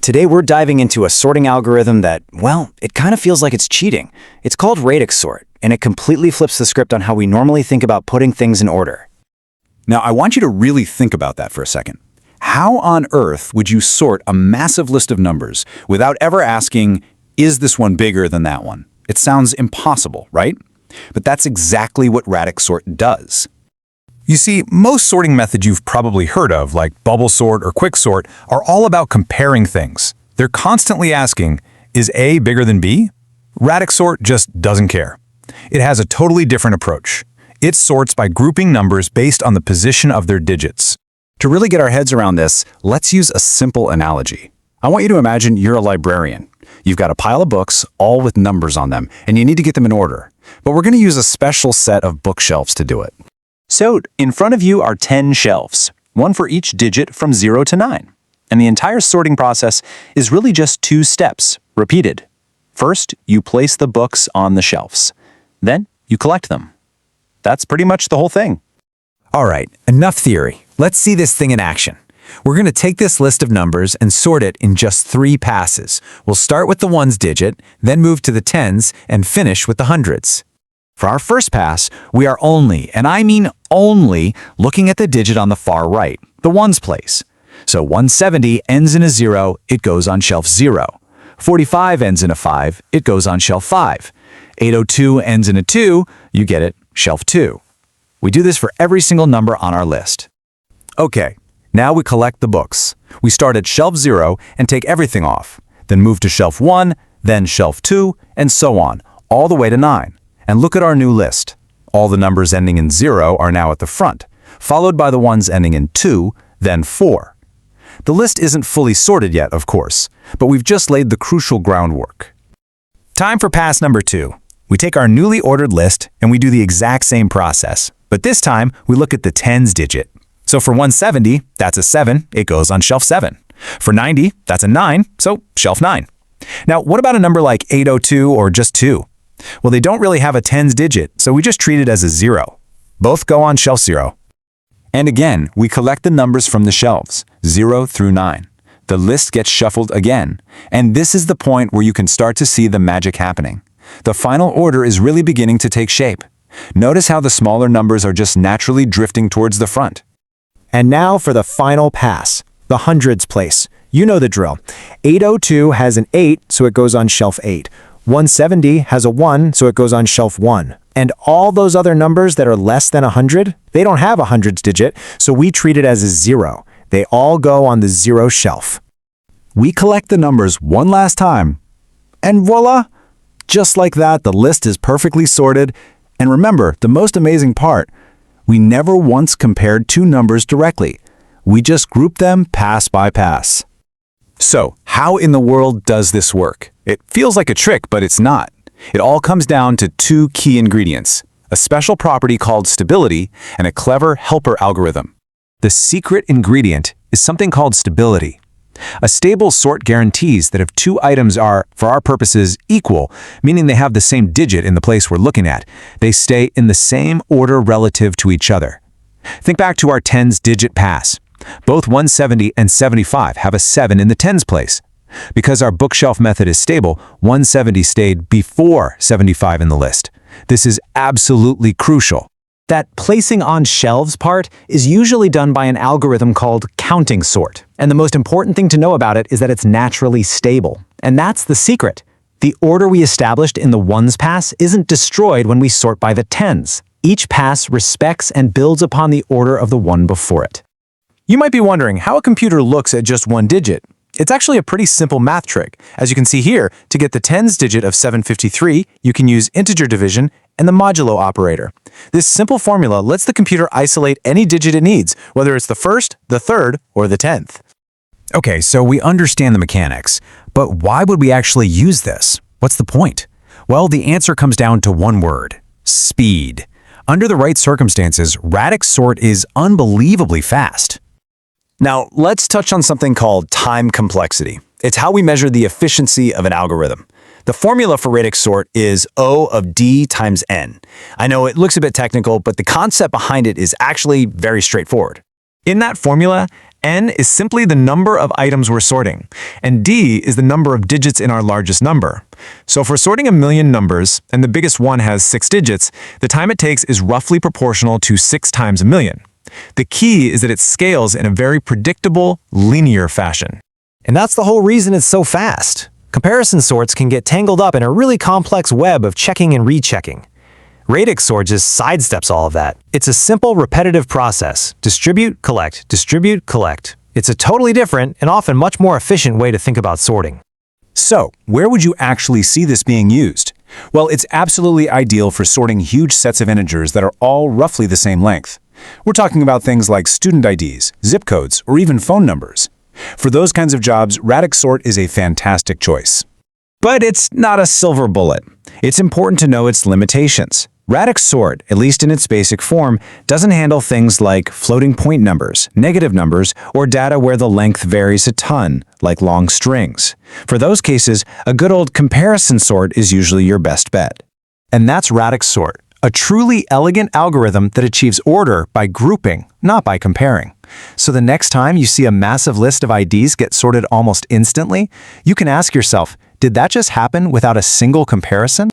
Today we're diving into a sorting algorithm that, well, it kind of feels like it's cheating. It's called Radix Sort, and it completely flips the script on how we normally think about putting things in order. Now, I want you to really think about that for a second. How on earth would you sort a massive list of numbers without ever asking, is this one bigger than that one? It sounds impossible, right? But that's exactly what Radix Sort does. You see, most sorting methods you've probably heard of, like bubble sort or quick sort, are all about comparing things. They're constantly asking, is A bigger than B? Radix Sort just doesn't care. It has a totally different approach. It sorts by grouping numbers based on the position of their digits. To really get our heads around this, let's use a simple analogy. I want you to imagine you're a librarian. You've got a pile of books, all with numbers on them, and you need to get them in order. But we're going to use a special set of bookshelves to do it. So, in front of you are 10 shelves, one for each digit from 0 to 9. And the entire sorting process is really just 2 steps, repeated. First, you place the books on the shelves. Then, you collect them. That's pretty much the whole thing. All right, enough theory. Let's see this thing in action. We're going to take this list of numbers and sort it in just 3 passes. We'll start with the ones digit, then move to the tens, and finish with the hundreds. For our first pass, we are only, and I mean only, looking at the digit on the far right, the ones place. So 170 ends in a 0, it goes on shelf 0. 45 ends in a 5, it goes on shelf 5. 802 ends in a 2, you get it, shelf 2. We do this for every single number on our list. Okay, now we collect the books. We start at shelf 0 and take everything off, then move to shelf 1, then shelf 2, and so on, all the way to 9. And look at our new list. All the numbers ending in 0 are now at the front, followed by the ones ending in 2, then 4. The list isn't fully sorted yet, of course, but we've just laid the crucial groundwork. Time for pass number 2. We take our newly ordered list and we do the exact same process, but this time we look at the tens digit. So for 170, that's a 7, it goes on shelf 7. For 90, that's a 9, so shelf 9. Now, what about a number like 802 or just 2? Well, they don't really have a tens digit, so we just treat it as a 0. Both go on shelf 0. And again, we collect the numbers from the shelves, 0 through 9. The list gets shuffled again, and this is the point where you can start to see the magic happening. The final order is really beginning to take shape. Notice how the smaller numbers are just naturally drifting towards the front. And now for the final pass, the hundreds place. You know the drill. 802 has an 8, so it goes on shelf 8. 170 has a 1, so it goes on shelf 1. And all those other numbers that are less than 100, they don't have a hundreds digit, so we treat it as a 0. They all go on the 0 shelf. We collect the numbers one last time, and voila! Just like that, the list is perfectly sorted. And remember, the most amazing part, we never once compared 2 numbers directly. We just grouped them pass by pass. So, how in the world does this work? It feels like a trick, but it's not. It all comes down to 2 key ingredients, a special property called stability and a clever helper algorithm. The secret ingredient is something called stability. A stable sort guarantees that if 2 items are, for our purposes, equal, meaning they have the same digit in the place we're looking at, they stay in the same order relative to each other. Think back to our tens digit pass. Both 170 and 75 have a 7 in the tens place. Because our bookshelf method is stable, 170 stayed before 75 in the list. This is absolutely crucial. That placing on shelves part is usually done by an algorithm called counting sort. And the most important thing to know about it is that it's naturally stable. And that's the secret. The order we established in the ones pass isn't destroyed when we sort by the tens. Each pass respects and builds upon the order of the one before it. You might be wondering how a computer looks at just one digit. It's actually a pretty simple math trick. As you can see here, to get the tens digit of 753, you can use integer division and the modulo operator. This simple formula lets the computer isolate any digit it needs, whether it's the first, the third, or the 10th. Okay, so we understand the mechanics, but why would we actually use this? What's the point? Well, the answer comes down to one word: speed. Under the right circumstances, Radix Sort is unbelievably fast. Now, let's touch on something called time complexity. It's how we measure the efficiency of an algorithm. The formula for Radix Sort is O of D times N. I know it looks a bit technical, but the concept behind it is actually very straightforward. In that formula, N is simply the number of items we're sorting, and D is the number of digits in our largest number. So if we're sorting 1,000,000 numbers, and the biggest one has 6 digits, the time it takes is roughly proportional to 6 times 1,000,000. The key is that it scales in a very predictable, linear fashion. And that's the whole reason it's so fast. Comparison sorts can get tangled up in a really complex web of checking and rechecking. Radix Sort just sidesteps all of that. It's a simple, repetitive process. Distribute, collect, distribute, collect. It's a totally different and often much more efficient way to think about sorting. So, where would you actually see this being used? Well, it's absolutely ideal for sorting huge sets of integers that are all roughly the same length. We're talking about things like student IDs, zip codes, or even phone numbers. For those kinds of jobs, Radix Sort is a fantastic choice. But it's not a silver bullet. It's important to know its limitations. Radix Sort, at least in its basic form, doesn't handle things like floating point numbers, negative numbers, or data where the length varies a ton, like long strings. For those cases, a good old comparison sort is usually your best bet. And that's Radix Sort, a truly elegant algorithm that achieves order by grouping, not by comparing. So the next time you see a massive list of IDs get sorted almost instantly, you can ask yourself, did that just happen without a single comparison?